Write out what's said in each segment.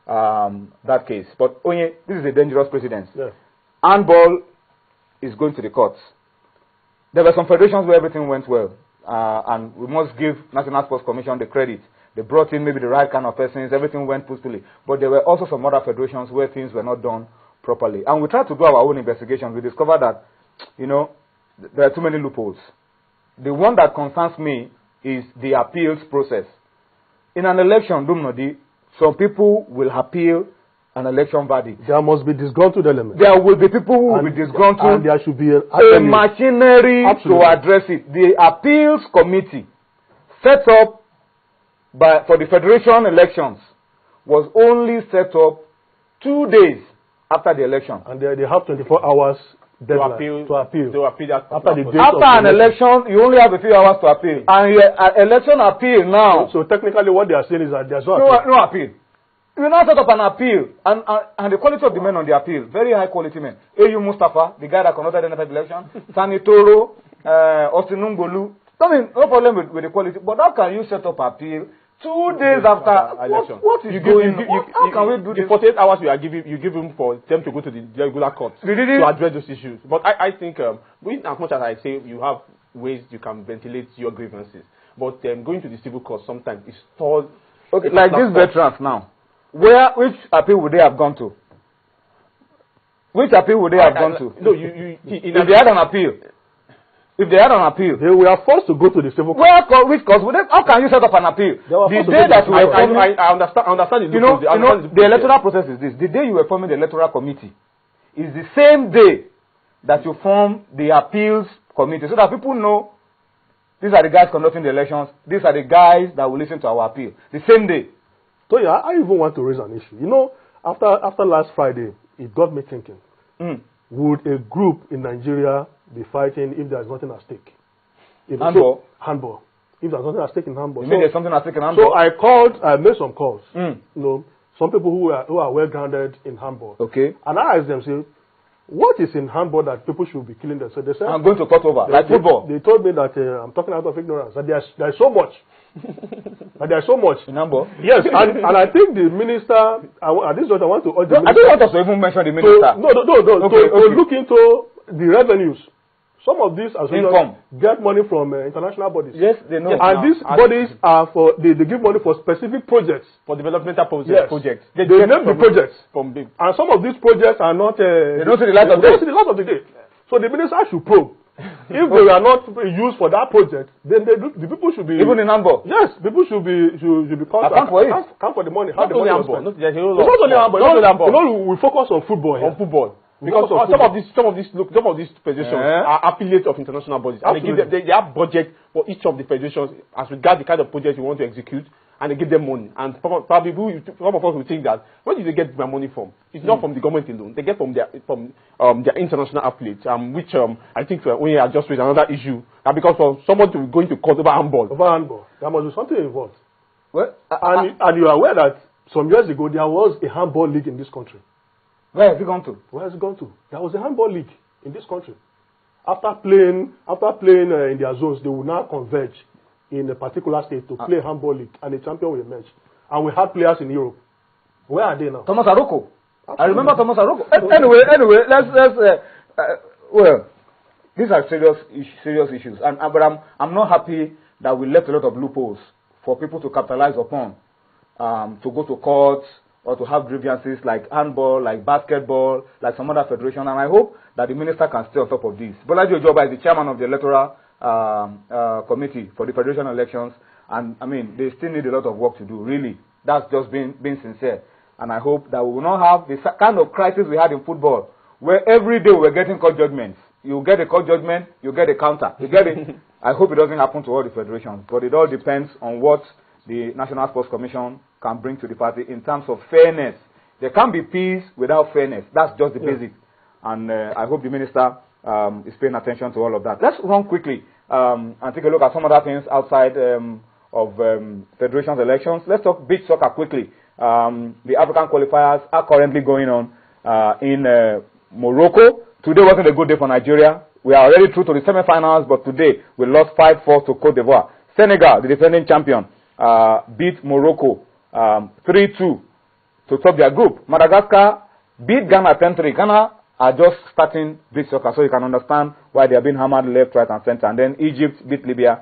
that case. But Onye, this is a dangerous precedent. Yeah. Handball is going to the courts. There were some federations where everything went well, and we must give National Sports Commission the credit. They brought in maybe the right kind of persons, everything went peacefully. But there were also some other federations where things were not done properly. And we tried to do our own investigation. We discovered that, you know, there are too many loopholes. The one that concerns me is the appeals process. In an election, Dumnodi, some people will appeal an election verdict. There must be disgruntled elements. There will be people who will be disgruntled. And there should be a machinery to address it. The appeals committee set up for the federation elections was only set up 2 days after the election. And they have 24 hours deadline to appeal. After an election, you only have a few hours to appeal. And election appeal now. So technically what they are saying is that there's no appeal. You now set up an appeal, and the quality of the men on the appeal, very high quality men. A.U. Mustafa, the guy that conducted the NFL election, Sani Toro, Austin Ngolu. I mean, no problem with the quality, but how can you set up appeal 2 days after election? What is going on? How can we do this? The 48 hours you give them for them to go to the regular court to address those issues. But I think, as much as I say you have ways you can ventilate your grievances, but going to the civil court sometimes is stalled. Okay, like these veterans now. Which appeal would they have gone to? Which appeal would they have gone to? No, if they had an appeal. If they had an appeal. They were forced to go to the civil court. Which cause? How can you set up an appeal? The day that I understand the electoral process is this. The day you were forming the electoral committee is the same day that you form the appeals committee, so that people know these are the guys conducting the elections, these are the guys that will listen to our appeal. The same day. So yeah, I even want to raise an issue. You know, after last Friday, it got me thinking. Would a group in Nigeria be fighting if there's nothing at stake? Handball? Handball. If there's nothing at stake in handball. You mean there's something at stake in handball? So I made some calls. You know, some people who are well grounded in handball. Okay. And I asked them, say, what is in handball that people should be killing themselves? They said, I'm going to cut over, like football. They told me that I'm talking out of ignorance, that there's so much. And there's so much. In handball? Yes, and I think the minister, at this point I want to urge the minister. I don't want us to even mention the minister. To look into the revenues. Some of these associations get money from international bodies. Yes, they know. And these bodies are they give money for specific projects. For developmental projects. They name the projects. And some of these projects are not... they don't see the light of the day. They don't see the light of the day. So the minister should probe. If they were not used for that project, then the people should be... Even in handball? Yes, people should be called... Account for it. Account for the money. Not only handball. It's not only handball. You know, we focus on football here. On football. Because some of these federations are affiliates of international bodies. And they have budget for each of the federations as regards the kind of project you want to execute, and they give them money. And probably some of us will think that, where do they get their money from? It's not from the government alone. They get from their international affiliates, which I think we are just with another issue. That because for someone to go into court over handball, there must be something involved. Well, and you are aware that some years ago there was a handball league in this country. Where has it gone to? Where has it gone to? There was a handball league in this country. After playing in their zones, they will now converge in a particular state to play handball league, and the champion will emerge. And we had players in Europe. Where are they now? Thomas Aroko. I remember Thomas Aroko. Anyway, let's well, these are serious issues, but I'm not happy that we left a lot of loopholes for people to capitalize upon, to go to courts, or to have grievances like handball, like basketball, like some other federation. And I hope that the minister can stay on top of this. Bolaji Ojoba is the chairman of the electoral committee for the federation elections. And I mean, they still need a lot of work to do, really. That's just being sincere. And I hope that we will not have the kind of crisis we had in football, where every day we're getting court judgments. You get a court judgment, you get a counter. You get it. I hope it doesn't happen to all the federations. But it all depends on what the National Sports Commission can bring to the party in terms of fairness. There can't be peace without fairness. That's just the basic. And I hope the minister is paying attention to all of that. Let's run quickly and take a look at some other things outside of federations elections. Let's talk beach soccer quickly. The African qualifiers are currently going on in Morocco. Today wasn't a good day for Nigeria. We are already through to the semi-finals, but today we lost 5-4 to Cote d'Ivoire. Senegal, the defending champion, beat Morocco 3-2 to top their group. Madagascar beat Ghana 10-3. Ghana are just starting beach soccer, so you can understand why they are being hammered left, right, and center. And then Egypt beat Libya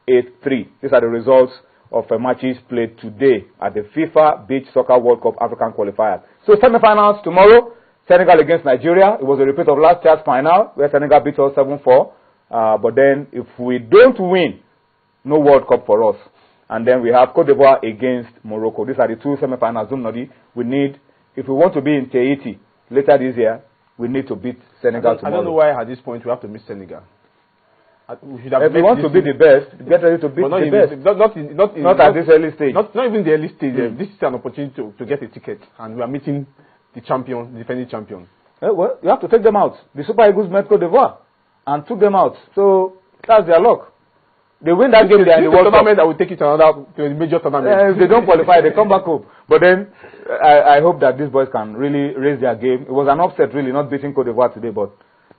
8-3. These are the results of matches played today at the FIFA Beach Soccer World Cup African qualifiers. So semi-finals tomorrow, Senegal against Nigeria. It was a repeat of last year's final where Senegal beat us 7-4. But then if we don't win, no World Cup for us. And then we have Cote d'Ivoire against Morocco. These are the two semi-finals. We need, if we want to be in Tahiti later this year, we need to beat Senegal tomorrow. I don't know why at this point we have to miss Senegal. We should have if we want to be the best, get ready to beat the best. Not at this early stage. Not even the early stage. This is an opportunity to get a ticket, and we are meeting the champion, the defending champion. Well, you have to take them out. The Super Eagles met Cote d'Ivoire and took them out. So that's their luck. They win that game there in the World Cup. That will take it to a major tournament. If they don't qualify, they come back home. But then I hope that these boys can really raise their game. It was an upset, really, not beating Cote d'Ivoire today, but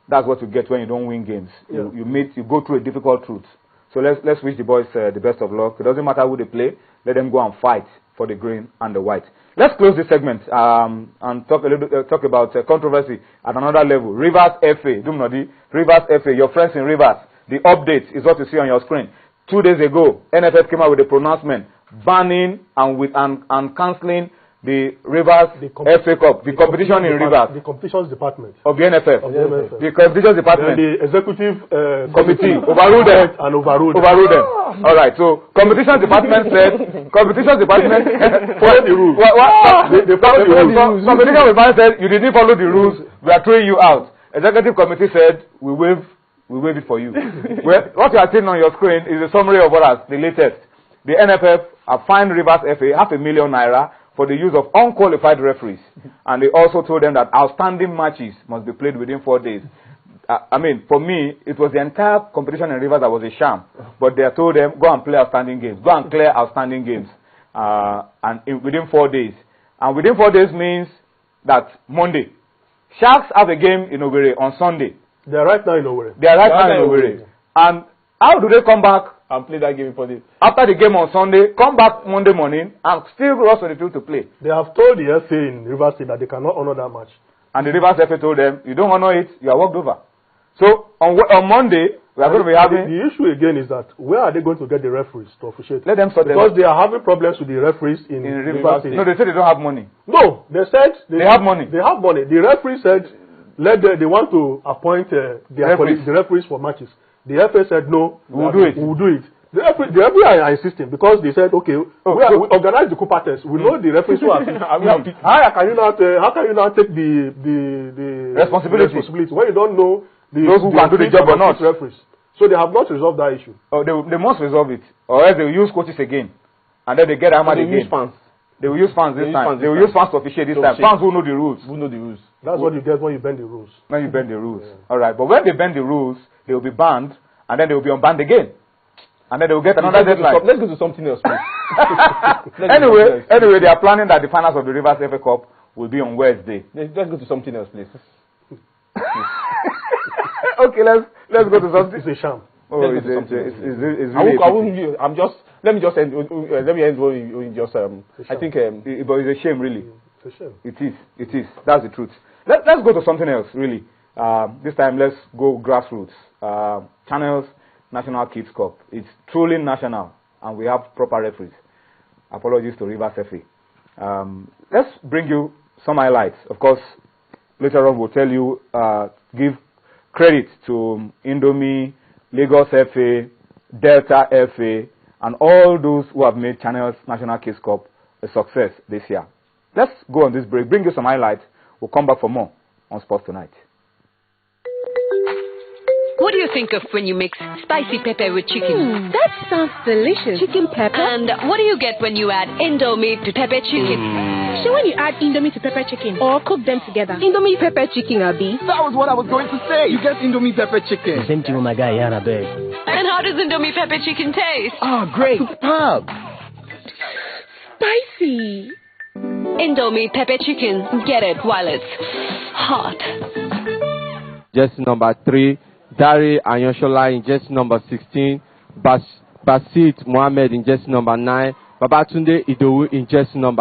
that's what you get when you don't win games. Yeah. You go through a difficult route. So let's wish the boys the best of luck. It doesn't matter who they play. Let them go and fight for the green and the white. Let's close this segment and talk a little bit, talk about controversy at another level. Rivers FA, Dumnodi, Rivers FA, your friends in Rivers. The update is what you see on your screen. 2 days ago, NFF came out with a pronouncement banning and cancelling the Rivers FA Cup, the competition in Rivers. The competitions department. Of the NFF. The competitions department. And the executive committee overruled them. And overruled them. All right. So competitions department said, competitions department follow the rules. They follow the rules. Competitions department said, you didn't follow the rules. We are throwing you out. Executive committee said, we waive it for you. Well, what you are seeing on your screen is a summary of what has the latest. The NFF have fined Rivers FA ₦500,000 for the use of unqualified referees. And they also told them that outstanding matches must be played within 4 days. I mean, for me, it was the entire competition in Rivers that was a sham. But they told them, go and play outstanding games. Go and clear outstanding games. Within 4 days. And within 4 days means that Monday. Sharks have a game in Owerri on Sunday. They are right now in Owerri. They are right now in Owerri. And how do they come back and play that game for after the game on Sunday, come back Monday morning and still rush on the field to play? They have told the FA in Rivers State that they cannot honor that match. And the Rivers FA told them, you don't honor it, you are walked over. So on Monday, we are going to be having... The issue again is that where are they going to get the referees to officiate? Let them sort them out. Because they are having problems with the referees in Rivers State. No, they said they don't have money. No, they said... They have money. They have money. The referee said they want to appoint the referees for matches. The FA said no, we will do it. The referee are insisting because they said, okay, we organize the Cooper test. We know the referees who are. How can you not take the responsibility when you don't know those who can do the job or not? Referees. So they have not resolved that issue. Oh, they must resolve it, or else they will use coaches again, and then they get hammered again. They will use fans this time. They will use fans to officiate this time. Fans who know the rules. That's what you get when you bend the rules. When you bend the rules. Yeah. All right. But when they bend the rules, they will be banned, and then they will be unbanned again. And then they will get another deadline. Let's go to something else, please. Anyway, they are planning that the finals of the Rivers FA Cup will be on Wednesday. Let's go to something else, please. Okay, let's go to something. It's a sham. Oh, it's really let me end when just I think but it's a shame, really. It's a shame. It is. That's the truth. Let's go to something else, really. This time let's go grassroots. Channels National Kids Cup. It's truly national, and we have proper referees. Apologies to Rivers FA. Let's bring you some highlights. Of course, later on we'll tell you, give credit to Indomie, Lagos FA, Delta FA, and all those who have made Channels National Kids Cup a success this year. Let's go on this break, bring you some highlights. We'll come back for more on Sports Tonight. What do you think of when you mix spicy pepper with chicken? That sounds delicious. Chicken pepper? And what do you get when you add Indomie to pepper chicken? So when you add Indomie to pepper chicken or cook them together? Indomie pepper chicken, Abi. That was what I was going to say. You get Indomie pepper chicken. Same thing with my guy, Yana Beg. And how does Indomie pepper chicken taste? Oh, great. Superb. Spicy. Indomie pepper chicken. Get it while it's hot. Jersey number 3. Dari Anyoshola in jersey number 16, Basit Mohammed in jersey number 9, Babatunde Idowu in jersey number